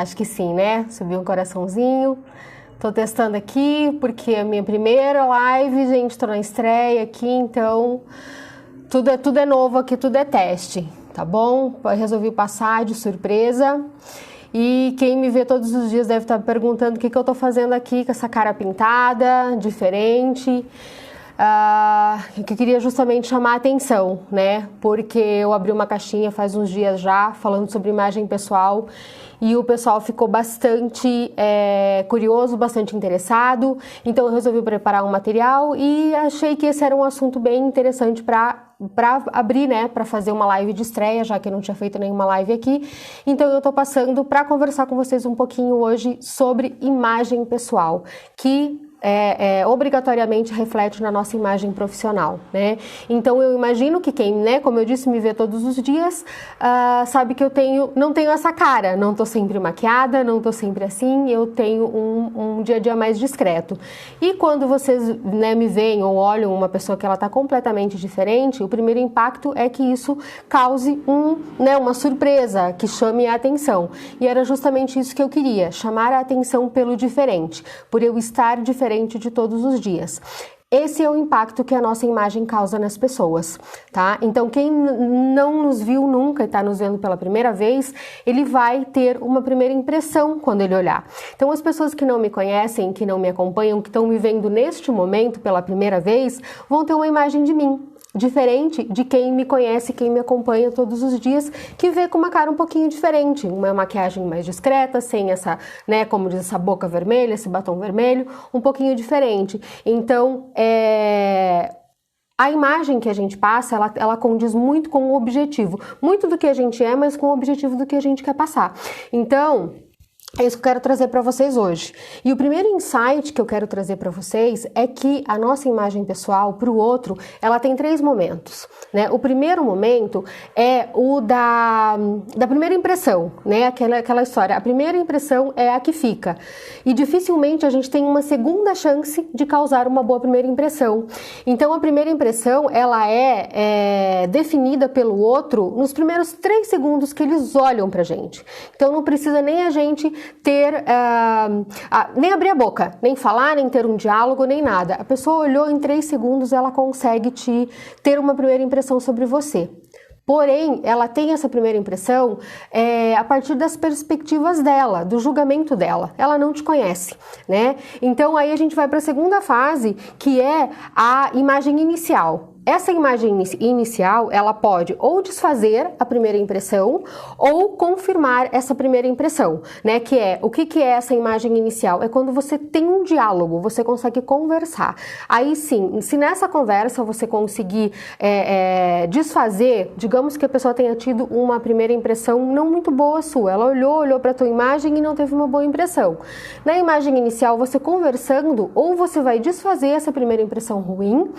Acho que sim, né? Subiu um coraçãozinho. Tô testando aqui porque é a minha primeira live, gente, tô na estreia aqui, então tudo é novo aqui, tudo é teste, tá bom? Eu resolvi passar de surpresa. E quem me vê todos os dias deve estar perguntando o que eu tô fazendo aqui com essa cara pintada, diferente. Que eu queria justamente chamar a atenção, né? Porque eu abri uma caixinha faz uns dias já, falando sobre imagem pessoal, e o pessoal ficou bastante curioso, bastante interessado, então eu resolvi preparar um material e achei que esse era um assunto bem interessante para abrir, né, para fazer uma live de estreia, já que eu não tinha feito nenhuma live aqui. Então eu tô passando para conversar com vocês um pouquinho hoje sobre imagem pessoal, que obrigatoriamente reflete na nossa imagem profissional, né? Então eu imagino que quem, né, como eu disse, me vê todos os dias, sabe que eu não tenho essa cara, não tô sempre maquiada, não tô sempre assim, eu tenho um dia a dia mais discreto. E quando vocês, né, me veem ou olham uma pessoa que ela tá completamente diferente, o primeiro impacto é que isso cause uma surpresa, que chame a atenção. E era justamente isso que eu queria, chamar a atenção pelo diferente, por eu estar diferente de todos os dias. Esse é o impacto que a nossa imagem causa nas pessoas, tá? Então, quem não nos viu nunca e está nos vendo pela primeira vez, ele vai ter uma primeira impressão quando ele olhar. Então, as pessoas que não me conhecem, que não me acompanham, que estão me vendo neste momento pela primeira vez, vão ter uma imagem de mim diferente de quem me conhece, quem me acompanha todos os dias, que vê com uma cara um pouquinho diferente, uma maquiagem mais discreta, sem essa, né, como diz, essa boca vermelha, esse batom vermelho, um pouquinho diferente. Então, a imagem que a gente passa, ela condiz muito com o objetivo, muito do que a gente é, mas com o objetivo do que a gente quer passar. Então, é isso que eu quero trazer para vocês hoje. E o primeiro insight que eu quero trazer para vocês é que a nossa imagem pessoal para o outro, ela tem 3 momentos, né? O primeiro momento é o da primeira impressão, né? Aquela história. A primeira impressão é a que fica. E dificilmente a gente tem uma segunda chance de causar uma boa primeira impressão. Então, a primeira impressão, ela é definida pelo outro nos primeiros 3 segundos que eles olham pra gente. Então, não precisa nem a gente nem abrir a boca, nem falar, nem ter um diálogo, nem nada. A pessoa olhou em 3 segundos, ela consegue ter uma primeira impressão sobre você. Porém, ela tem essa primeira impressão a partir das perspectivas dela, do julgamento dela. Ela não te conhece, né? Então, aí a gente vai para a segunda fase, que é a imagem inicial. Essa imagem inicial, ela pode ou desfazer a primeira impressão ou confirmar essa primeira impressão, né? O que é essa imagem inicial? É quando você tem um diálogo, você consegue conversar. Aí sim, se nessa conversa você conseguir desfazer, digamos que a pessoa tenha tido uma primeira impressão não muito boa sua, ela olhou para a tua imagem e não teve uma boa impressão. Na imagem inicial, você conversando, ou você vai desfazer essa primeira impressão ruim,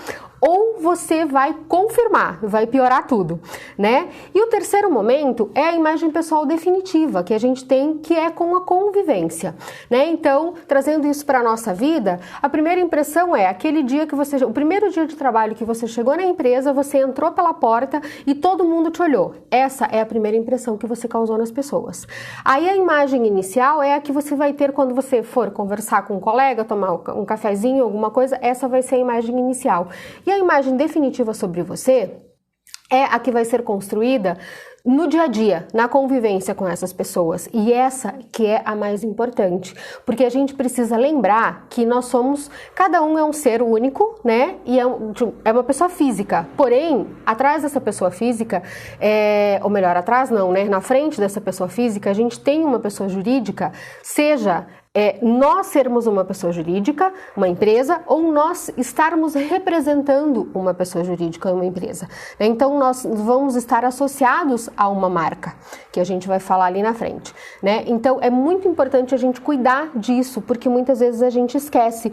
ou você vai confirmar, vai piorar tudo, né? E o terceiro momento é a imagem pessoal definitiva que a gente tem, que é com a convivência, né? Então, trazendo isso para a nossa vida, a primeira impressão é aquele dia que o primeiro dia de trabalho que você chegou na empresa, você entrou pela porta e todo mundo te olhou. Essa é a primeira impressão que você causou nas pessoas. Aí a imagem inicial é a que você vai ter quando você for conversar com um colega, tomar um cafezinho, alguma coisa, essa vai ser a imagem inicial. E a imagem definitiva sobre você é a que vai ser construída no dia a dia, na convivência com essas pessoas. E essa que é a mais importante, porque a gente precisa lembrar que cada um é um ser único, né? E é uma pessoa física. Porém, atrás dessa pessoa física, ou melhor, atrás não, né? Na frente dessa pessoa física, a gente tem uma pessoa jurídica, seja nós sermos uma pessoa jurídica, uma empresa, ou nós estarmos representando uma pessoa jurídica, uma empresa. Então, nós vamos estar associados a uma marca, que a gente vai falar ali na frente, né? Então, é muito importante a gente cuidar disso, porque muitas vezes a gente esquece.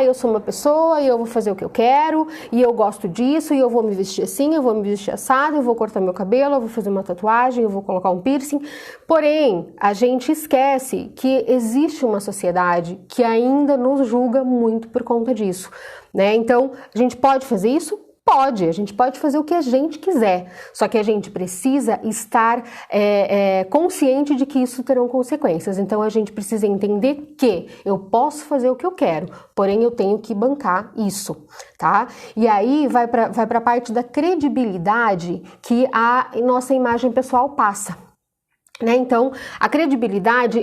Eu sou uma pessoa e eu vou fazer o que eu quero, e eu gosto disso, e eu vou me vestir assim, eu vou me vestir assado, eu vou cortar meu cabelo, eu vou fazer uma tatuagem, eu vou colocar um piercing. Porém, a gente esquece que existe uma sociedade que ainda nos julga muito por conta disso, né? Então, a gente pode fazer isso? Pode, a gente pode fazer o que a gente quiser, só que a gente precisa estar consciente de que isso terão consequências. Então a gente precisa entender que eu posso fazer o que eu quero, porém eu tenho que bancar isso, tá? E aí vai para a parte da credibilidade que a nossa imagem pessoal passa. Né? Então, a credibilidade,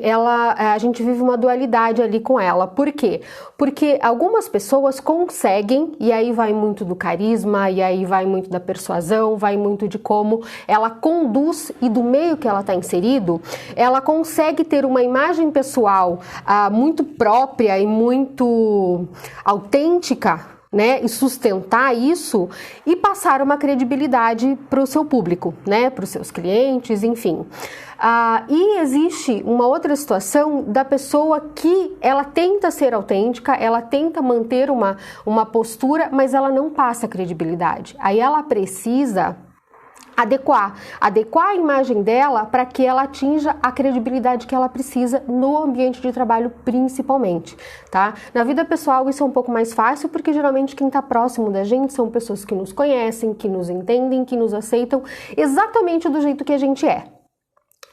a gente vive uma dualidade ali com ela. Por quê? Porque algumas pessoas conseguem, e aí vai muito do carisma, e aí vai muito da persuasão, vai muito de como ela conduz e do meio que ela está inserido, ela consegue ter uma imagem pessoal muito própria e muito autêntica, né, e sustentar isso e passar uma credibilidade para o seu público, né, para os seus clientes, enfim. E existe uma outra situação da pessoa que ela tenta ser autêntica, ela tenta manter uma postura, mas ela não passa credibilidade. Aí ela precisa adequar a imagem dela para que ela atinja a credibilidade que ela precisa no ambiente de trabalho principalmente, tá? Na vida pessoal isso é um pouco mais fácil porque geralmente quem está próximo da gente são pessoas que nos conhecem, que nos entendem, que nos aceitam exatamente do jeito que a gente é.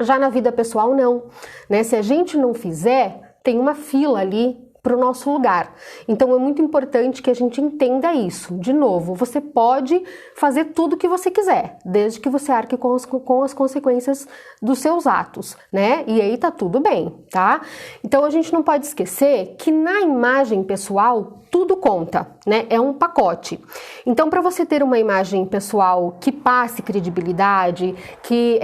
Já na vida pessoal não, né? Se a gente não fizer, tem uma fila ali para o nosso lugar. Então é muito importante que a gente entenda isso. De novo, você pode fazer tudo o que você quiser, desde que você arque com as consequências dos seus atos, né? E aí tá tudo bem, tá? Então a gente não pode esquecer que na imagem pessoal tudo conta, né? É um pacote. Então, para você ter uma imagem pessoal que passe credibilidade, que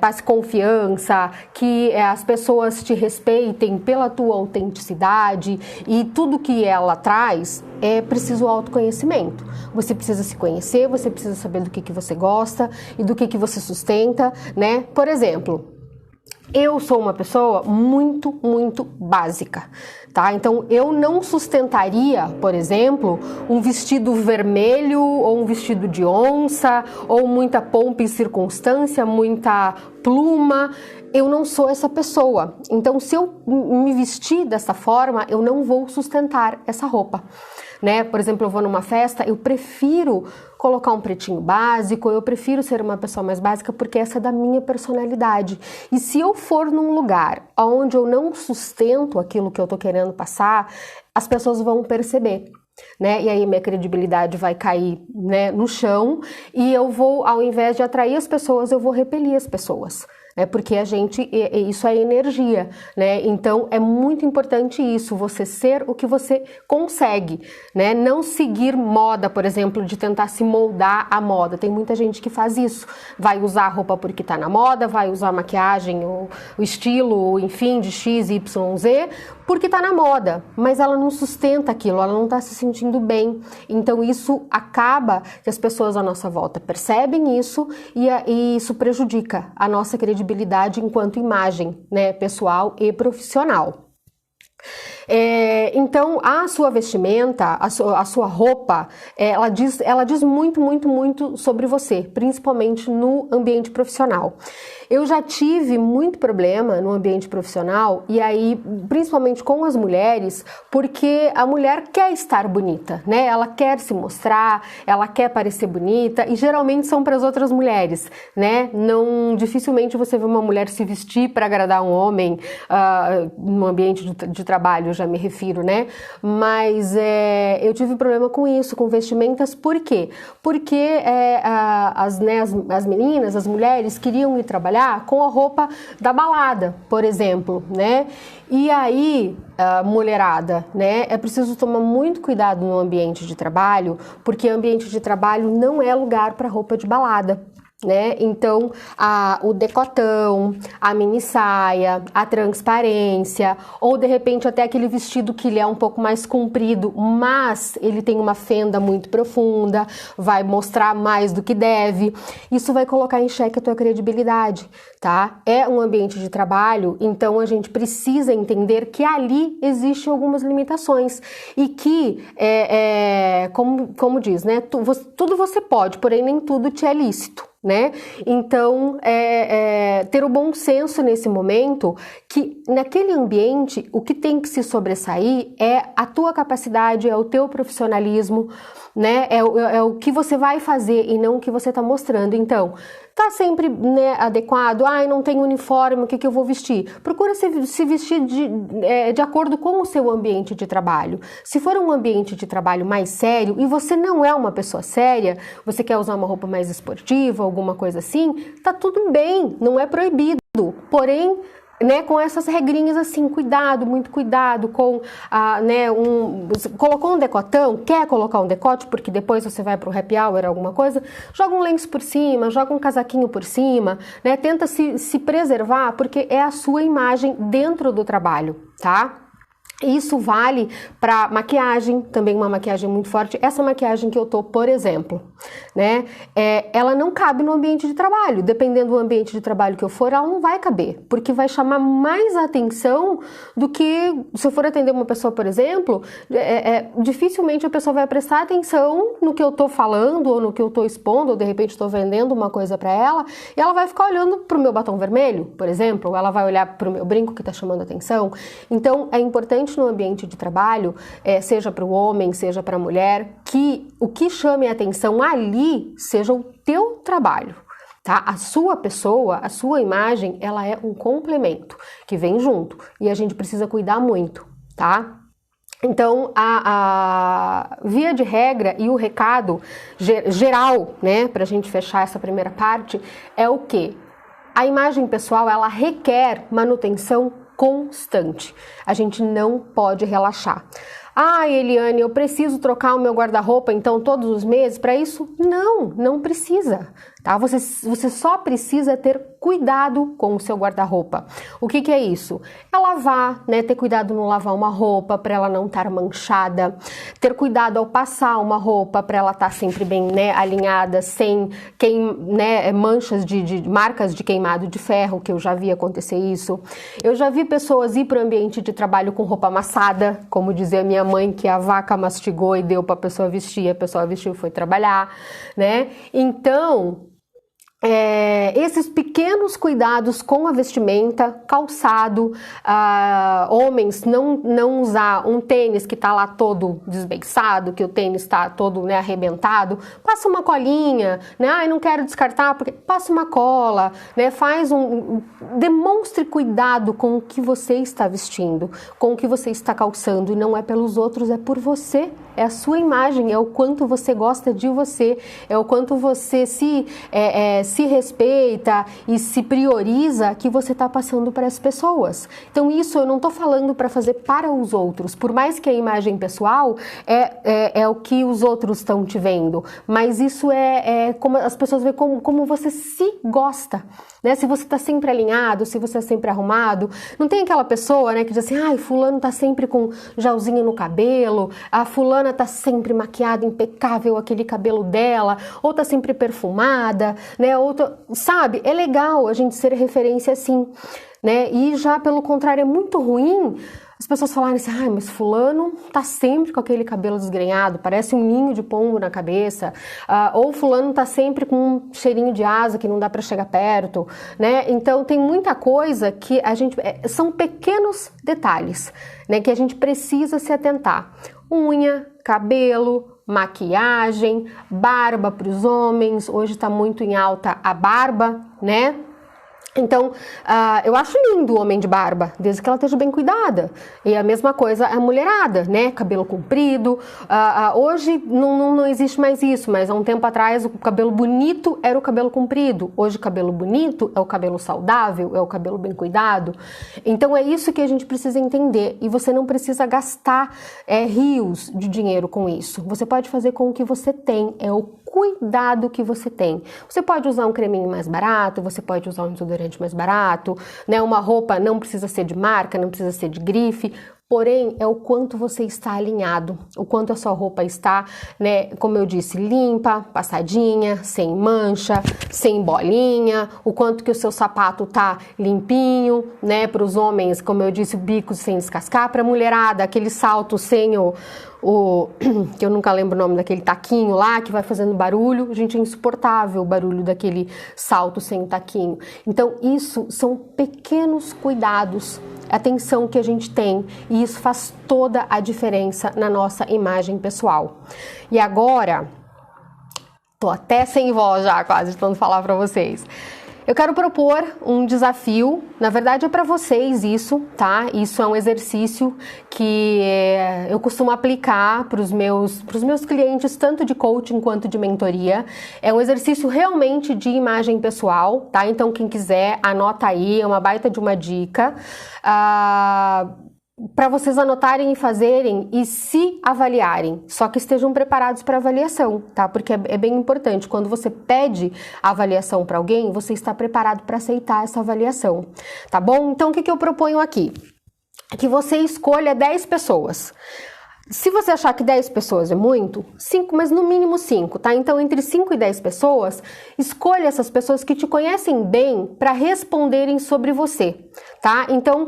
passe confiança, que as pessoas te respeitem pela tua autenticidade e tudo que ela traz, é preciso autoconhecimento. Você precisa se conhecer, você precisa saber do que você gosta e do que você sustenta, né? Por exemplo, eu sou uma pessoa muito básica, tá? Então, eu não sustentaria, por exemplo, um vestido vermelho ou um vestido de onça ou muita pompa e circunstância, muita pluma. Eu não sou essa pessoa. Então, se eu me vestir dessa forma, eu não vou sustentar essa roupa, né? Por exemplo, eu vou numa festa, eu prefiro colocar um pretinho básico, eu prefiro ser uma pessoa mais básica porque essa é da minha personalidade. E se eu for num lugar onde eu não sustento aquilo que eu tô querendo passar, as pessoas vão perceber, né? E aí minha credibilidade vai cair, né, no chão e eu vou, ao invés de atrair as pessoas, eu vou repelir as pessoas. Porque isso é energia, né? Então é muito importante isso, você ser o que você consegue, né? Não seguir moda, por exemplo, de tentar se moldar à moda. Tem muita gente que faz isso, vai usar roupa porque tá na moda, vai usar maquiagem, o estilo, enfim, de X, Y, Z, porque tá na moda, mas ela não sustenta aquilo, ela não tá se sentindo bem. Então isso acaba que as pessoas à nossa volta percebem isso e isso prejudica a nossa credibilidade enquanto imagem, né, pessoal e profissional. Então, a sua vestimenta, a sua roupa, ela diz muito sobre você, principalmente no ambiente profissional. Eu já tive muito problema no ambiente profissional, e aí, principalmente com as mulheres, porque a mulher quer estar bonita, né? Ela quer se mostrar, ela quer parecer bonita, e geralmente são para as outras mulheres, né? Dificilmente você vê uma mulher se vestir para agradar um homem no ambiente de trabalho, já me refiro, né? Mas eu tive problema com isso, com vestimentas, por quê? Porque as meninas, as mulheres queriam ir trabalhar com a roupa da balada, por exemplo, né? E aí, mulherada, né? É preciso tomar muito cuidado no ambiente de trabalho, porque ambiente de trabalho não é lugar para roupa de balada, né? Então, o decotão, a mini saia, a transparência, ou de repente até aquele vestido que ele é um pouco mais comprido, mas ele tem uma fenda muito profunda, vai mostrar mais do que deve. Isso vai colocar em xeque a tua credibilidade, tá? É um ambiente de trabalho, então a gente precisa entender que ali existem algumas limitações e que, como diz, né? Tudo você pode, porém nem tudo te é lícito. né? Então, ter o bom senso nesse momento, que naquele ambiente o que tem que se sobressair é a tua capacidade, é o teu profissionalismo, né? É o que você vai fazer e não o que você está mostrando. Então, tá sempre, né, adequado? Ai, não tem uniforme, o que eu vou vestir? Procura se vestir de acordo com o seu ambiente de trabalho. Se for um ambiente de trabalho mais sério e você não é uma pessoa séria, você quer usar uma roupa mais esportiva, alguma coisa assim, tá tudo bem, não é proibido. Porém, né, com essas regrinhas assim, cuidado, muito cuidado com, né, colocou um decotão, quer colocar um decote porque depois você vai pro happy hour, alguma coisa, joga um lenço por cima, joga um casaquinho por cima, né, tenta se preservar porque é a sua imagem dentro do trabalho, tá? Isso vale para maquiagem, também uma maquiagem muito forte. Essa maquiagem que eu tô, por exemplo, né? Ela não cabe no ambiente de trabalho. Dependendo do ambiente de trabalho que eu for, ela não vai caber, porque vai chamar mais atenção do que se eu for atender uma pessoa, por exemplo, dificilmente a pessoa vai prestar atenção no que eu tô falando ou no que eu tô expondo, ou de repente estou vendendo uma coisa para ela, e ela vai ficar olhando pro meu batom vermelho, por exemplo, ou ela vai olhar pro meu brinco que tá chamando atenção. Então, é importante no ambiente de trabalho, seja para o homem, seja para a mulher, que o que chame a atenção ali seja o teu trabalho, tá? A sua pessoa, a sua imagem, ela é um complemento que vem junto e a gente precisa cuidar muito, tá? Então, a via de regra e o recado geral, né, para a gente fechar essa primeira parte, é o quê? A imagem pessoal, ela requer manutenção constante. A gente não pode relaxar. Ah, Eliane, eu preciso trocar o meu guarda-roupa então todos os meses para isso? Não precisa, tá? Você só precisa ter cuidado com o seu guarda-roupa. O que é isso? É lavar, né? Ter cuidado no lavar uma roupa para ela não estar manchada, ter cuidado ao passar uma roupa para ela estar sempre bem, né, alinhada, sem manchas de marcas de queimado de ferro, que eu já vi acontecer isso. Eu já vi pessoas ir para o ambiente de trabalho com roupa amassada, como dizia minha mãe, que a vaca mastigou e deu para a pessoa vestir, a pessoa vestiu e foi trabalhar, né? Então, esses pequenos cuidados com a vestimenta, calçado, homens não usar um tênis que tá lá todo desbeiçado, que o tênis tá todo, né, arrebentado, passa uma colinha, né? Ai, não quero descartar, porque passa uma cola, né? Demonstre cuidado com o que você está vestindo, com o que você está calçando, e não é pelos outros, é por você, é a sua imagem, é o quanto você gosta de você, é o quanto você se respeita e se prioriza que você está passando para as pessoas. Então isso eu não estou falando para fazer para os outros, por mais que a imagem pessoal é o que os outros estão te vendo, mas isso é como as pessoas veem como você se gosta, né? Se você está sempre alinhado, se você é sempre arrumado, não tem aquela pessoa, né, que diz assim, ai, fulano tá sempre com gelzinho no cabelo, a fulana tá sempre maquiada, impecável aquele cabelo dela, ou tá sempre perfumada, né, sabe, é legal a gente ser referência assim, né, e já pelo contrário é muito ruim as pessoas falarem assim, ai, mas fulano tá sempre com aquele cabelo desgrenhado, parece um ninho de pombo na cabeça, ou fulano tá sempre com um cheirinho de asa que não dá para chegar perto, né, então tem muita coisa que a gente, são pequenos detalhes, né, que a gente precisa se atentar, unha, cabelo, maquiagem, barba para os homens, hoje está muito em alta a barba, né? Então, eu acho lindo o homem de barba, desde que ela esteja bem cuidada. E a mesma coisa a mulherada, né? Cabelo comprido. Hoje não existe mais isso, mas há um tempo atrás o cabelo bonito era o cabelo comprido. Hoje o cabelo bonito é o cabelo saudável, é o cabelo bem cuidado. Então é isso que a gente precisa entender. E você não precisa gastar rios de dinheiro com isso. Você pode fazer com o que você tem, é o cuidado que você tem. Você pode usar um creminho mais barato, você pode usar um desodorante mais barato, né? Uma roupa não precisa ser de marca, não precisa ser de grife. porém é o quanto você está alinhado, o quanto a sua roupa está, né, como eu disse, limpa, passadinha, sem mancha, sem bolinha, o quanto que o seu sapato tá limpinho, né, para os homens, como eu disse, o bico sem descascar, para a mulherada, aquele salto sem o que eu nunca lembro o nome daquele taquinho lá, que vai fazendo barulho. Gente, é insuportável o barulho daquele salto sem taquinho. Então, isso são pequenos cuidados, atenção que a gente tem, e isso faz toda a diferença na nossa imagem pessoal. E agora, tô até sem voz já, quase, de tanto falar para vocês. Eu quero propor um desafio, na verdade é para vocês isso, tá? Isso é um exercício que eu costumo aplicar para os meus clientes, tanto de coaching quanto de mentoria. É um exercício realmente de imagem pessoal, tá? Então quem quiser, anota aí, é uma baita de uma dica. Para vocês anotarem e fazerem e se avaliarem, só que estejam preparados para avaliação, tá? Porque é bem importante, quando você pede a avaliação para alguém, você está preparado para aceitar essa avaliação, tá bom? Então, o que eu proponho aqui? Que você escolha 10 pessoas. Se você achar que 10 pessoas é muito, 5, mas no mínimo 5, tá? Então, entre 5 e 10 pessoas, escolha essas pessoas que te conhecem bem para responderem sobre você, tá? Então,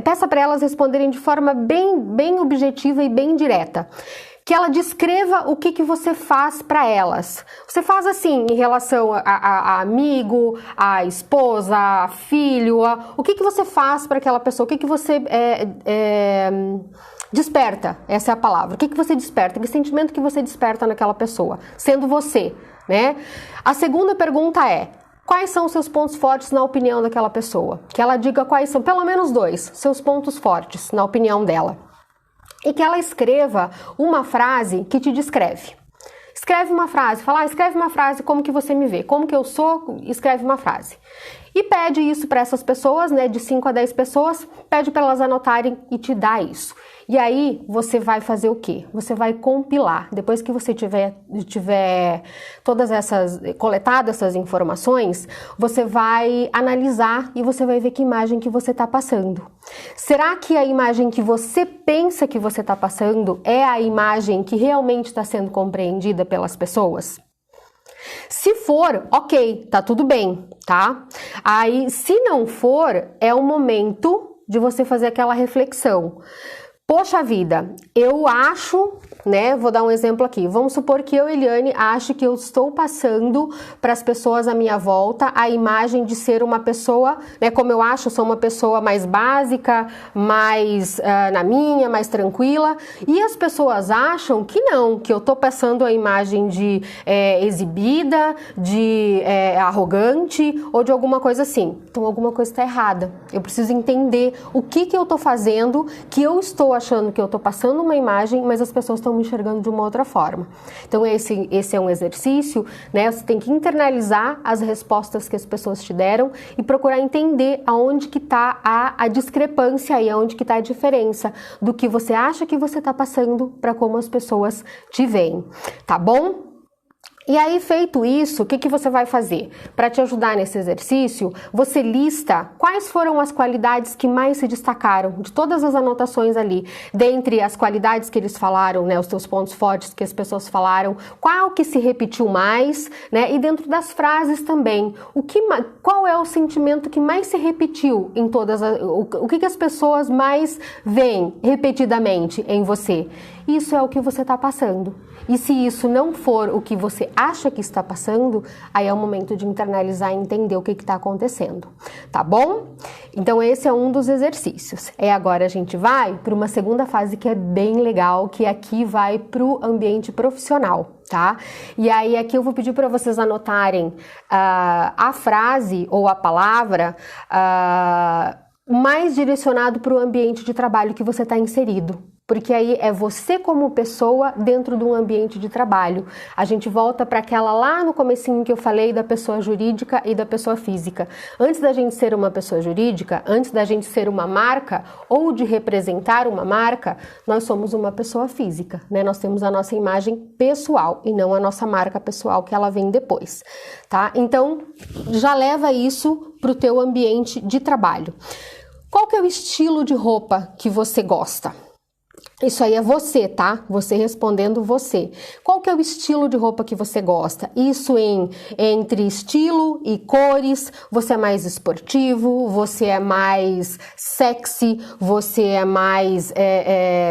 peça para elas responderem de forma bem objetiva e bem direta. Que ela descreva o que você faz para elas. Você faz assim, em relação a amigo, a esposa, a filho, o que você faz para aquela pessoa, o que você desperta, essa é a palavra. O que você desperta? Que sentimento que você desperta naquela pessoa, sendo você, né? A segunda pergunta é: quais são os seus pontos fortes na opinião daquela pessoa? Que ela diga quais são, pelo menos 2, seus pontos fortes na opinião dela. E que ela escreva uma frase que te descreve. Escreve uma frase, escreve uma frase como que você me vê, como que eu sou, escreve uma frase. E pede isso para essas pessoas, né, de 5 a 10 pessoas, pede para elas anotarem e te dá isso. E aí você vai fazer o quê? Você vai compilar. Depois que você tiver coletado essas informações, você vai analisar e você vai ver que imagem que você está passando. Será que a imagem que você pensa que você está passando é a imagem que realmente está sendo compreendida pelas pessoas? Se for, ok, tá tudo bem, tá? Aí, se não for, é o momento de você fazer aquela reflexão. Poxa vida, eu acho, né, vou dar um exemplo aqui, vamos supor que eu, Eliane, acho que eu estou passando para as pessoas à minha volta a imagem de ser uma pessoa, né, como eu acho, eu sou uma pessoa mais básica, mais na minha, mais tranquila, e as pessoas acham que não, que eu estou passando a imagem de exibida, de arrogante ou de alguma coisa assim. Então alguma coisa está errada, eu preciso entender o que eu estou fazendo, que eu estou achando que eu estou passando uma imagem, mas as pessoas estão me enxergando de uma outra forma. Então esse é um exercício, né? Você tem que internalizar as respostas que as pessoas te deram e procurar entender aonde que está a discrepância e aonde que está a diferença do que você acha que você está passando para como as pessoas te veem, tá bom? E aí, feito isso, o que você vai fazer? Para te ajudar nesse exercício, você lista quais foram as qualidades que mais se destacaram de todas as anotações ali. Dentre as qualidades que eles falaram, né, os teus pontos fortes que as pessoas falaram, qual que se repetiu mais, né? E dentro das frases também, qual é o sentimento que mais se repetiu em todas o que as pessoas mais veem repetidamente em você? Isso é o que você está passando. E se isso não for o que você acha que está passando, aí é o momento de internalizar e entender o que está acontecendo, tá bom? Então esse é um dos exercícios. Agora a gente vai para uma segunda fase que é bem legal, que aqui vai para o ambiente profissional, tá? E aí aqui eu vou pedir para vocês anotarem a frase ou a palavra mais direcionado para o ambiente de trabalho que você está inserido. Porque aí é você como pessoa dentro de um ambiente de trabalho. A gente volta para aquela lá no comecinho que eu falei da pessoa jurídica e da pessoa física. Antes da gente ser uma pessoa jurídica, antes da gente ser uma marca ou de representar uma marca, nós somos uma pessoa física, né? Nós temos a nossa imagem pessoal e não a nossa marca pessoal que ela vem depois, tá? Então, já leva isso para o teu ambiente de trabalho. Qual que é o estilo de roupa que você gosta? Isso aí é você, tá? Você respondendo você. Qual que é o estilo de roupa que você gosta? Isso entre estilo e cores. Você é mais esportivo, você é mais sexy, você é mais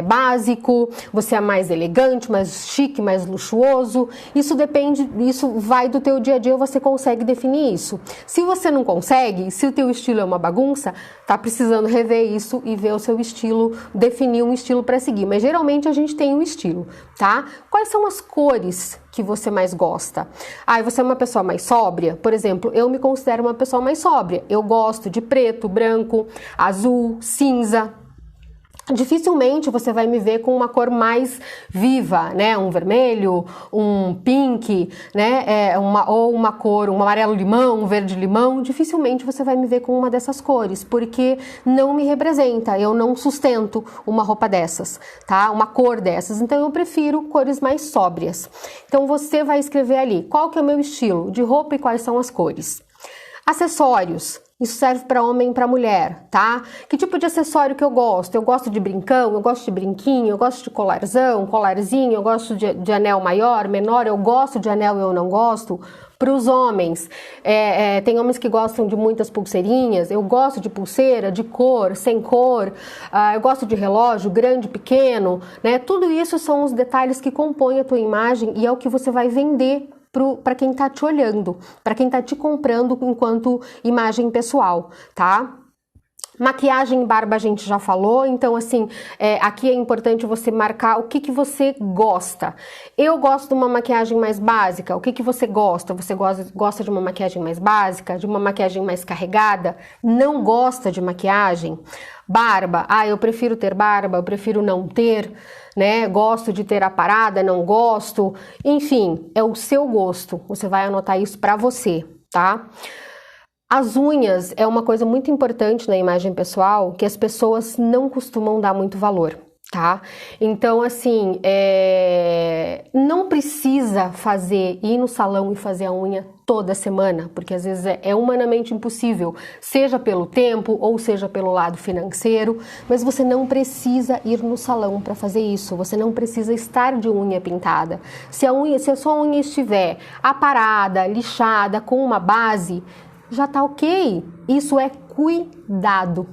básico, você é mais elegante, mais chique, mais luxuoso. Isso depende, isso vai do teu dia a dia, você consegue definir isso. Se você não consegue, se o teu estilo é uma bagunça, tá precisando rever isso e ver o seu estilo, definir um estilo para seguir. Mas geralmente a gente tem um estilo, tá? Quais são as cores que você mais gosta? Você é uma pessoa mais sóbria? Por exemplo, eu me considero uma pessoa mais sóbria. Eu gosto de preto, branco, azul, cinza. Dificilmente você vai me ver com uma cor mais viva, né? Um vermelho, um pink, né? Ou uma cor, um amarelo-limão, um verde-limão. Dificilmente você vai me ver com uma dessas cores, porque não me representa, eu não sustento uma roupa dessas, tá? Uma cor dessas. Então eu prefiro cores mais sóbrias. Então você vai escrever ali qual que é o meu estilo de roupa e quais são as cores. Acessórios. Isso serve para homem e para mulher, tá? Que tipo de acessório que eu gosto? Eu gosto de brincão, eu gosto de brinquinho, eu gosto de colarzão, colarzinho, eu gosto de anel maior, menor, eu gosto de anel e eu não gosto. Para os homens, tem homens que gostam de muitas pulseirinhas, eu gosto de pulseira, de cor, sem cor, eu gosto de relógio, grande, pequeno, né? Tudo isso são os detalhes que compõem a tua imagem e é o que você vai vender para quem tá te olhando, para quem tá te comprando enquanto imagem pessoal, tá? Maquiagem e barba a gente já falou, então assim, aqui é importante você marcar o que você gosta. Eu gosto de uma maquiagem mais básica, o que você gosta? Você gosta de uma maquiagem mais básica, de uma maquiagem mais carregada? Não gosta de maquiagem? Barba, eu prefiro ter barba, eu prefiro não ter, né? Gosto de ter a parada, não gosto. Enfim, é o seu gosto. Você vai anotar isso pra você, tá? As unhas é uma coisa muito importante na imagem pessoal que as pessoas não costumam dar muito valor, tá? Então, assim, não precisa ir no salão e fazer a unha toda semana, porque às vezes é humanamente impossível, seja pelo tempo ou seja pelo lado financeiro, mas você não precisa ir no salão para fazer isso, você não precisa estar de unha pintada. Se a sua unha estiver aparada, lixada, com uma base, já tá ok. Isso é cuidado.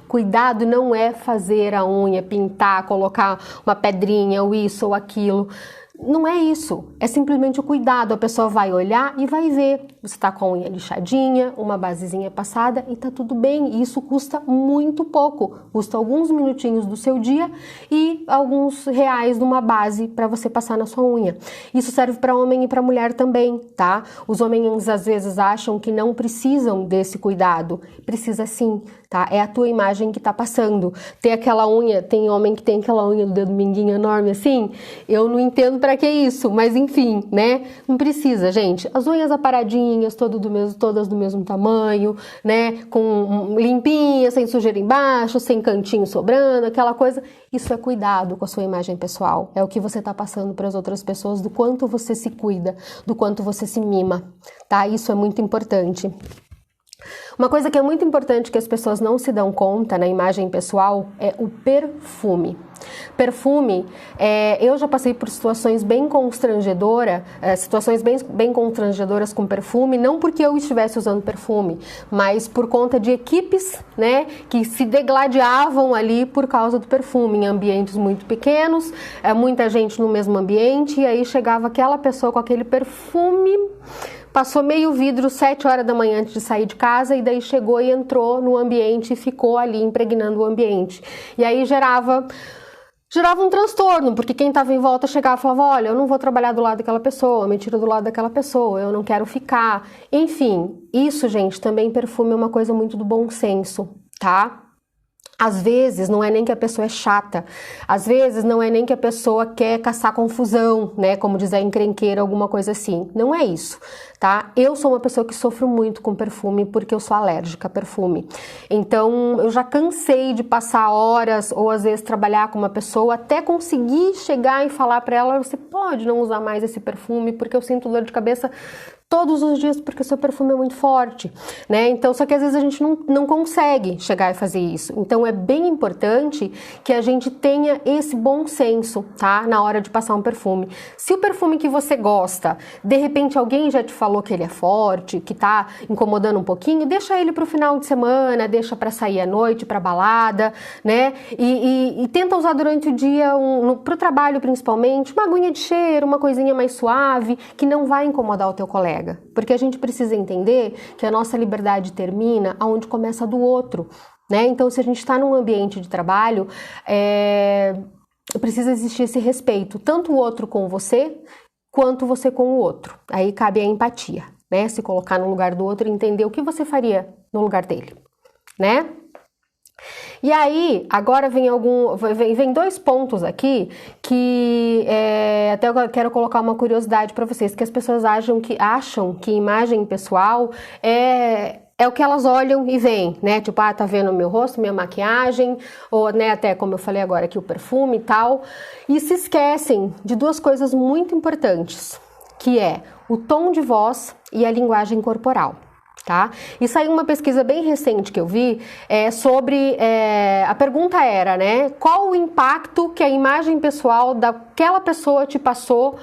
Cuidado não é fazer a unha, pintar, colocar uma pedrinha ou isso ou aquilo. Não é isso, é simplesmente o cuidado. A pessoa vai olhar e vai ver. Você tá com a unha lixadinha, uma basezinha passada e tá tudo bem. E isso custa muito pouco, custa alguns minutinhos do seu dia e alguns reais numa base para você passar na sua unha. Isso serve para homem e para mulher também, tá? Os homens às vezes acham que não precisam desse cuidado. Precisa sim, tá? É a tua imagem que tá passando. Tem aquela unha, tem homem que tem aquela unha do dedo mindinho enorme assim, eu não entendo pra que isso, mas enfim, né? Não precisa, gente. As unhas aparadinhas, todas do mesmo tamanho, né? Com limpinhas, sem sujeira embaixo, sem cantinho sobrando, aquela coisa. Isso é cuidado com a sua imagem pessoal. É o que você tá passando para as outras pessoas, do quanto você se cuida, do quanto você se mima, tá? Isso é muito importante. Uma coisa que é muito importante que as pessoas não se dão conta na imagem pessoal é o perfume. Perfume, eu já passei por situações bem constrangedoras, bem constrangedoras com perfume, não porque eu estivesse usando perfume, mas por conta de equipes, né, que se degladiavam ali por causa do perfume, em ambientes muito pequenos, muita gente no mesmo ambiente, e aí chegava aquela pessoa com aquele perfume, passou meio vidro 7 horas da manhã antes de sair de casa e daí chegou e entrou no ambiente e ficou ali impregnando o ambiente. E aí gerava um transtorno, porque quem estava em volta chegava e falava, olha, eu não vou trabalhar do lado daquela pessoa, me tira do lado daquela pessoa, eu não quero ficar. Enfim, isso, gente, também perfume é uma coisa muito do bom senso, tá? Às vezes não é nem que a pessoa é chata, às vezes não é nem que a pessoa quer caçar confusão, né, como diz a encrenqueira, alguma coisa assim, não é isso, tá? Eu sou uma pessoa que sofro muito com perfume porque eu sou alérgica a perfume, então eu já cansei de passar horas ou às vezes trabalhar com uma pessoa até conseguir chegar e falar pra ela, você pode não usar mais esse perfume porque eu sinto dor de cabeça todos os dias porque o seu perfume é muito forte, né? Então, só que às vezes a gente não consegue chegar e fazer isso. Então, é bem importante que a gente tenha esse bom senso, tá? Na hora de passar um perfume. Se o perfume que você gosta, de repente alguém já te falou que ele é forte, que tá incomodando um pouquinho, deixa ele pro final de semana, deixa pra sair à noite, pra balada, né? E tenta usar durante o dia, pro trabalho principalmente, uma aguinha de cheiro, uma coisinha mais suave, que não vai incomodar o teu colega. Porque a gente precisa entender que a nossa liberdade termina aonde começa a do outro, né? Então, se a gente está num ambiente de trabalho, precisa existir esse respeito, tanto o outro com você, quanto você com o outro. Aí cabe a empatia, né? Se colocar no lugar do outro e entender o que você faria no lugar dele, né? E aí, agora vem 2 pontos aqui que até eu quero colocar uma curiosidade para vocês, que as pessoas acham que imagem pessoal é o que elas olham e veem, né? Tipo, tá vendo o meu rosto, minha maquiagem, ou, né, até como eu falei agora aqui, o perfume e tal. E se esquecem de 2 coisas muito importantes, que é o tom de voz e a linguagem corporal. Tá? E saiu uma pesquisa bem recente que eu vi sobre, a pergunta era, né, qual o impacto que a imagem pessoal daquela pessoa te passou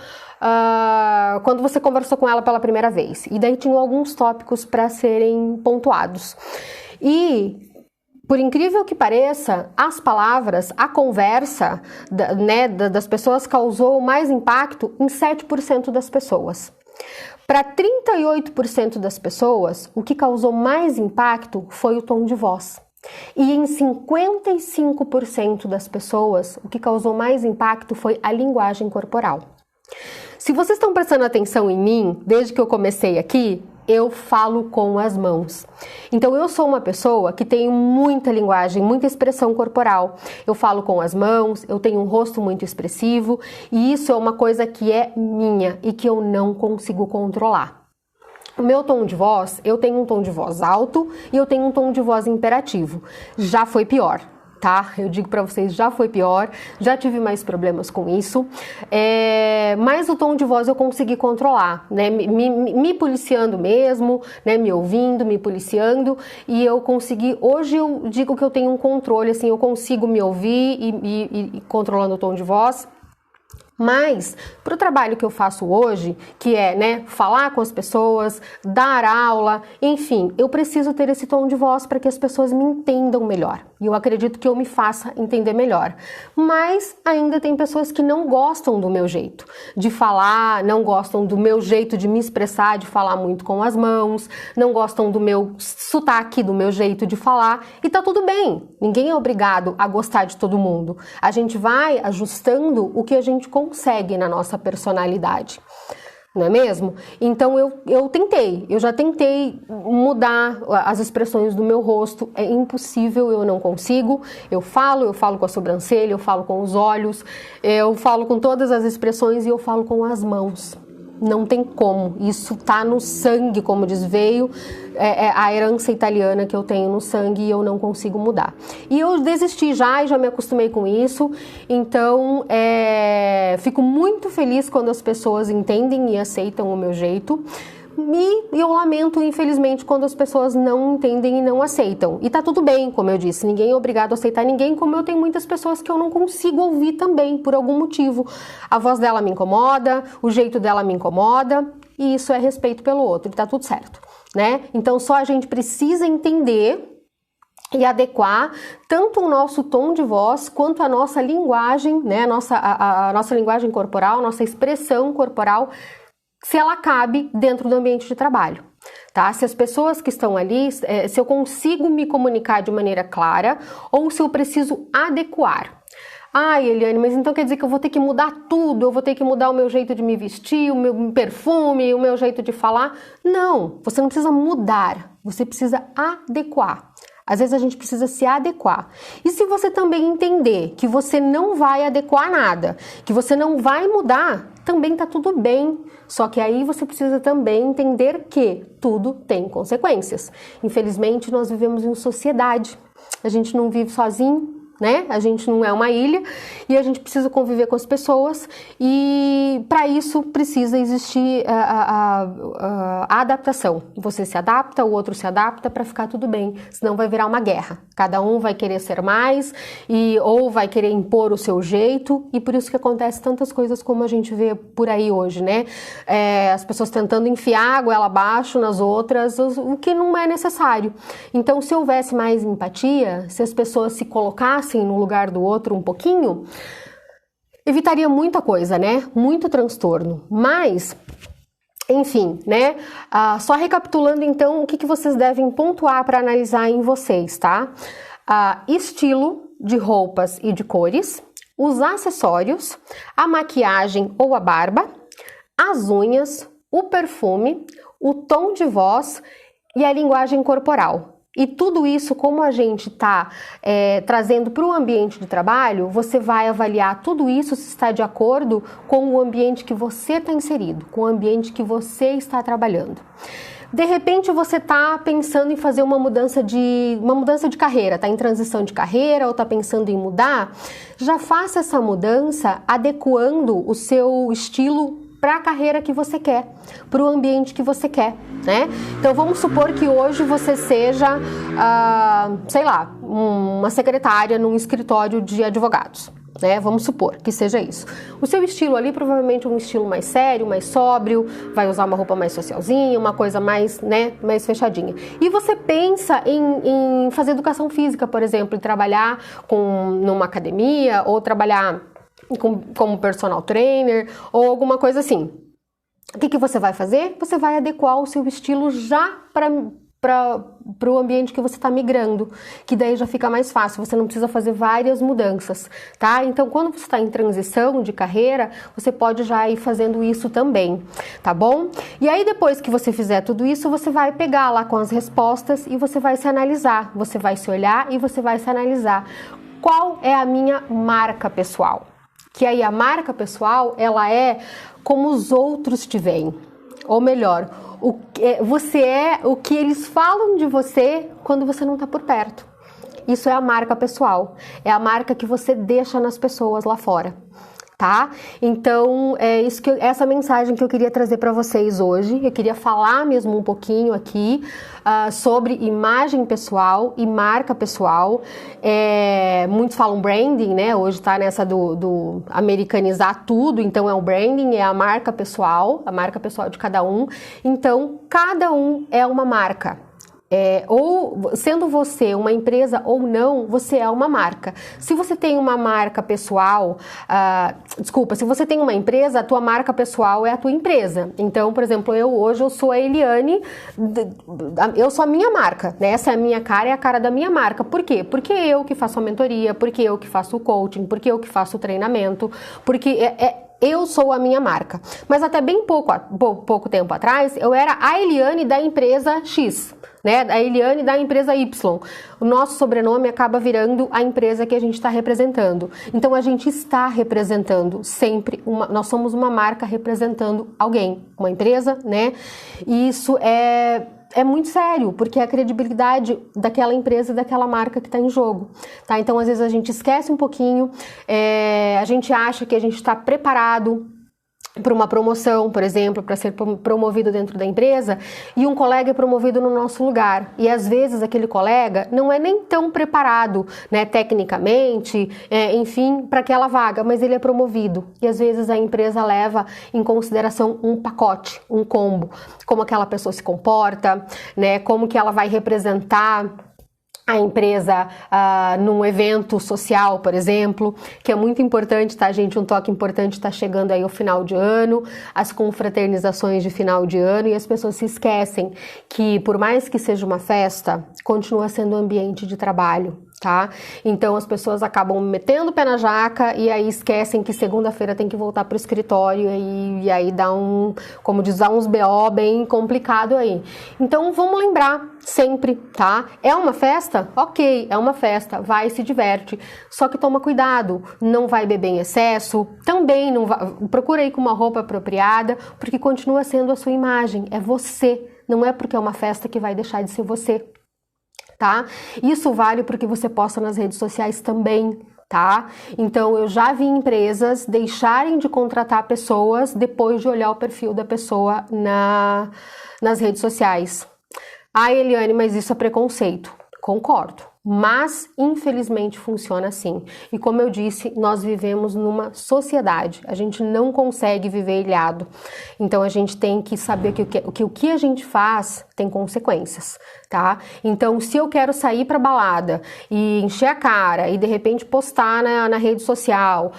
quando você conversou com ela pela primeira vez. E daí tinham alguns tópicos para serem pontuados. E, por incrível que pareça, as palavras, a conversa, né, das pessoas causou mais impacto em 7% das pessoas. Para 38% das pessoas, o que causou mais impacto foi o tom de voz. E em 55% das pessoas, o que causou mais impacto foi a linguagem corporal. Se vocês estão prestando atenção em mim, desde que eu comecei aqui, eu falo com as mãos. Então, eu sou uma pessoa que tem muita linguagem, muita expressão corporal. Eu falo com as mãos, eu tenho um rosto muito expressivo e isso é uma coisa que é minha e que eu não consigo controlar. O meu tom de voz, eu tenho um tom de voz alto e eu tenho um tom de voz imperativo. Já foi pior. Tá? Eu digo pra vocês, já foi pior, já tive mais problemas com isso, mas o tom de voz eu consegui controlar, né? Me policiando mesmo, né? Me ouvindo, me policiando, e eu consegui, hoje eu digo que eu tenho um controle, assim, eu consigo me ouvir e controlando o tom de voz. Mas, para o trabalho que eu faço hoje, que é, né, falar com as pessoas, dar aula, enfim, eu preciso ter esse tom de voz para que as pessoas me entendam melhor. E eu acredito que eu me faça entender melhor. Mas ainda tem pessoas que não gostam do meu jeito de falar, não gostam do meu jeito de me expressar, de falar muito com as mãos, não gostam do meu sotaque, do meu jeito de falar. E tá tudo bem, ninguém é obrigado a gostar de todo mundo. A gente vai ajustando o que a gente consegue na nossa personalidade, não é mesmo? Então eu já tentei mudar as expressões do meu rosto, é impossível, eu não consigo. Eu falo com a sobrancelha, eu falo com os olhos, eu falo com todas as expressões e eu falo com as mãos. Não tem como, isso tá no sangue, como diz, veio a herança italiana que eu tenho no sangue e eu não consigo mudar. E eu desisti já e já me acostumei com isso, então fico muito feliz quando as pessoas entendem e aceitam o meu jeito. E eu lamento, infelizmente, quando as pessoas não entendem e não aceitam. E tá tudo bem, como eu disse, ninguém é obrigado a aceitar ninguém, como eu tenho muitas pessoas que eu não consigo ouvir também, por algum motivo. A voz dela me incomoda, o jeito dela me incomoda, e isso é respeito pelo outro, e tá tudo certo, né? Então só a gente precisa entender e adequar tanto o nosso tom de voz quanto a nossa linguagem, né? A nossa linguagem corporal, a nossa expressão corporal, se ela cabe dentro do ambiente de trabalho, tá? Se as pessoas que estão ali, se eu consigo me comunicar de maneira clara ou se eu preciso adequar. Ai, Eliane, mas então quer dizer que eu vou ter que mudar tudo, eu vou ter que mudar o meu jeito de me vestir, o meu perfume, o meu jeito de falar? Não, você não precisa mudar, você precisa adequar. Às vezes a gente precisa se adequar. E se você também entender que você não vai adequar nada, que você não vai mudar, também tá tudo bem. Só que aí você precisa também entender que tudo tem consequências. Infelizmente, nós vivemos em sociedade. A gente não vive sozinho, né? A gente não é uma ilha e a gente precisa conviver com as pessoas e para isso precisa existir a adaptação. Você se adapta, o outro se adapta para ficar tudo bem, senão vai virar uma guerra. Cada um vai querer ser mais ou vai querer impor o seu jeito e por isso que acontece tantas coisas como a gente vê por aí hoje, né? As pessoas tentando enfiar a goela abaixo nas outras, o que não é necessário. Então, se houvesse mais empatia, se as pessoas se colocassem no lugar do outro um pouquinho, evitaria muita coisa, né? Muito transtorno. Mas, enfim, né? Só recapitulando então, o que vocês devem pontuar para analisar em vocês, tá? Estilo de roupas e de cores, os acessórios, a maquiagem ou a barba, as unhas, o perfume, o tom de voz e a linguagem corporal. E tudo isso, como a gente está trazendo para o ambiente de trabalho, você vai avaliar tudo isso se está de acordo com o ambiente que você está inserido, com o ambiente que você está trabalhando. De repente você está pensando em fazer uma mudança de carreira, está em transição de carreira ou está pensando em mudar, já faça essa mudança adequando o seu estilo para a carreira que você quer, para o ambiente que você quer, né? Então vamos supor que hoje você seja, sei lá, uma secretária num escritório de advogados, né? Vamos supor que seja isso. O seu estilo ali provavelmente é um estilo mais sério, mais sóbrio, vai usar uma roupa mais socialzinha, uma coisa mais, né, mais fechadinha. E você pensa em fazer educação física, por exemplo, em trabalhar numa academia ou trabalhar como personal trainer ou alguma coisa assim. O que você vai fazer? Você vai adequar o seu estilo já para o ambiente que você está migrando, que daí já fica mais fácil, você não precisa fazer várias mudanças, tá? Então, quando você está em transição de carreira, você pode já ir fazendo isso também, tá bom? E aí, depois que você fizer tudo isso, você vai pegar lá com as respostas e você vai se analisar, você vai se olhar e você vai se analisar. Qual é a minha marca pessoal? Que aí a marca pessoal, ela é como os outros te veem. Ou melhor, você é o que eles falam de você quando você não está por perto. Isso é a marca pessoal. É a marca que você deixa nas pessoas lá fora. Tá? Então, é isso essa mensagem que eu queria trazer para vocês hoje. Eu queria falar mesmo um pouquinho aqui sobre imagem pessoal e marca pessoal. Muitos falam branding, né? Hoje tá nessa do americanizar tudo, então é o branding, é a marca pessoal de cada um. Então, cada um é uma marca. Ou sendo você uma empresa ou não, você é uma marca. Se você tem uma marca pessoal, se você tem uma empresa, a tua marca pessoal é a tua empresa. Então, por exemplo, hoje eu sou a Eliane, eu sou a minha marca, né? Essa é a minha cara, é a cara da minha marca. Por quê? Porque eu que faço a mentoria, porque eu que faço o coaching, porque eu que faço o treinamento, porque eu sou a minha marca. Mas até bem pouco tempo atrás, eu era a Eliane da empresa X, né? A Eliane da empresa Y. O nosso sobrenome acaba virando a empresa que a gente está representando. Então, a gente está representando sempre, nós somos uma marca representando alguém, uma empresa, né? E isso é muito sério, porque é a credibilidade daquela empresa e daquela marca que está em jogo, tá? Então, às vezes a gente esquece um pouquinho, a gente acha que a gente está preparado para uma promoção, por exemplo, para ser promovido dentro da empresa, e um colega é promovido no nosso lugar. E às vezes aquele colega não é nem tão preparado, né, tecnicamente, enfim, para aquela vaga, mas ele é promovido. E às vezes a empresa leva em consideração um pacote, um combo, como aquela pessoa se comporta, né, como que ela vai representar a empresa num evento social, por exemplo, que é muito importante, tá, gente? Um toque importante está chegando aí o final de ano, as confraternizações de final de ano, e as pessoas se esquecem que, por mais que seja uma festa, continua sendo um ambiente de trabalho, tá? Então as pessoas acabam metendo o pé na jaca e aí esquecem que segunda-feira tem que voltar para o escritório e aí dá uns BO bem complicado aí. Então vamos lembrar sempre, tá? É uma festa? Ok, é uma festa, vai e se diverte. Só que toma cuidado, não vai beber em excesso, também não vai, procura ir com uma roupa apropriada, porque continua sendo a sua imagem, é você, não é porque é uma festa que vai deixar de ser você. tá? Isso vale porque você posta nas redes sociais também, tá? Então, eu já vi empresas deixarem de contratar pessoas depois de olhar o perfil da pessoa nas redes sociais. Ah, Eliane, mas isso é preconceito. Concordo, mas infelizmente funciona assim. E como eu disse, nós vivemos numa sociedade, a gente não consegue viver ilhado. Então a gente tem que saber que o que a gente faz tem consequências, tá? Então se eu quero sair pra balada e encher a cara e de repente postar na rede social,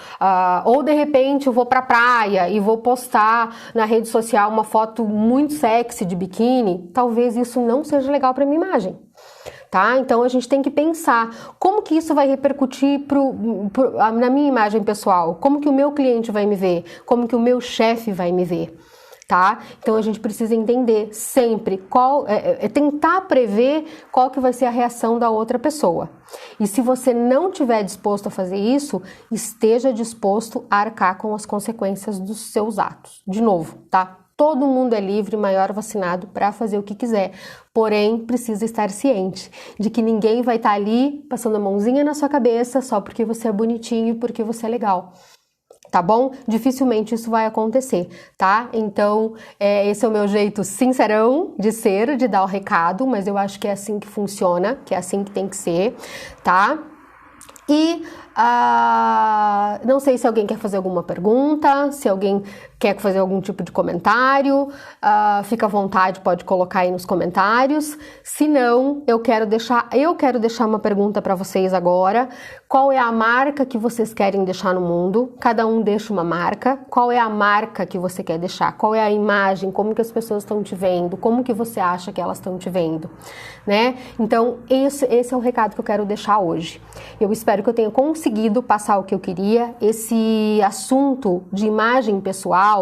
ou de repente eu vou pra praia e vou postar na rede social uma foto muito sexy de biquíni, talvez isso não seja legal pra minha imagem. Tá? Então a gente tem que pensar como que isso vai repercutir na minha imagem pessoal, como que o meu cliente vai me ver, como que o meu chefe vai me ver, tá? Então a gente precisa entender sempre tentar prever qual que vai ser a reação da outra pessoa. E se você não estiver disposto a fazer isso, esteja disposto a arcar com as consequências dos seus atos. De novo, tá? Todo mundo é livre, maior vacinado, para fazer o que quiser. Porém, precisa estar ciente de que ninguém vai estar ali passando a mãozinha na sua cabeça só porque você é bonitinho e porque você é legal. Tá bom? Dificilmente isso vai acontecer, tá? Então, esse é o meu jeito sincerão de ser, de dar o recado, mas eu acho que é assim que funciona, que é assim que tem que ser, tá? E não sei se alguém quer fazer alguma pergunta, se alguém quer fazer algum tipo de comentário, fica à vontade, pode colocar aí nos comentários. Se não, eu quero deixar uma pergunta para vocês agora. Qual é a marca que vocês querem deixar no mundo? Cada um deixa uma marca. Qual é a marca que você quer deixar? Qual é a imagem? Como que as pessoas estão te vendo? Como que você acha que elas estão te vendo? Né? Então, esse é o recado que eu quero deixar hoje. Eu espero que eu tenha conseguido passar o que eu queria. Esse assunto de imagem pessoal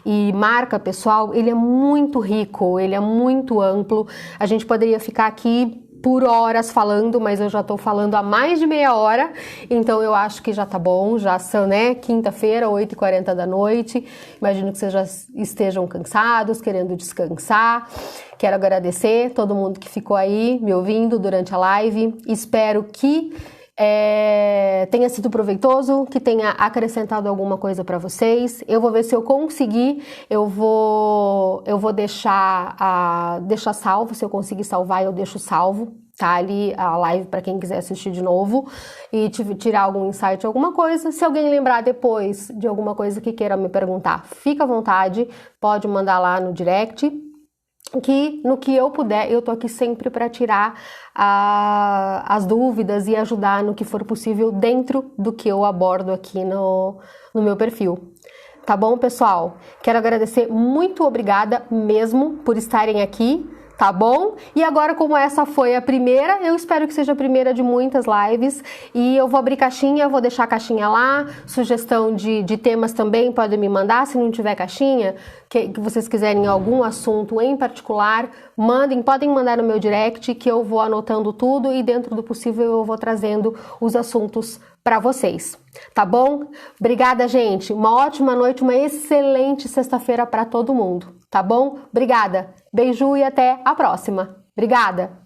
e marca pessoal, ele é muito rico, ele é muito amplo. A gente poderia ficar aqui por horas falando, mas eu já estou falando há mais de meia hora, então eu acho que já tá bom, já são, né, quinta-feira, 8h40 da noite, imagino que vocês já estejam cansados, querendo descansar. Quero agradecer todo mundo que ficou aí me ouvindo durante a live, espero que tenha sido proveitoso, que tenha acrescentado alguma coisa para vocês. Eu vou ver se eu conseguir, eu vou deixar salvo, se eu conseguir salvar, eu deixo salvo, tá ali a live para quem quiser assistir de novo e tirar algum insight, alguma coisa. Se alguém lembrar depois de alguma coisa que queira me perguntar, fica à vontade, pode mandar lá no direct. Que no que eu puder, eu tô aqui sempre para tirar as dúvidas e ajudar no que for possível dentro do que eu abordo aqui no meu perfil. Tá bom, pessoal? Quero agradecer, muito obrigada mesmo por estarem aqui, tá bom? E agora, como essa foi a primeira, eu espero que seja a primeira de muitas lives, e eu vou abrir caixinha, vou deixar a caixinha lá, sugestão de temas também podem me mandar, se não tiver caixinha, que vocês quiserem algum assunto em particular, podem mandar no meu direct, que eu vou anotando tudo e dentro do possível eu vou trazendo os assuntos para vocês, tá bom? Obrigada, gente, uma ótima noite, uma excelente sexta-feira para todo mundo, tá bom? Obrigada, beijo e até a próxima. Obrigada!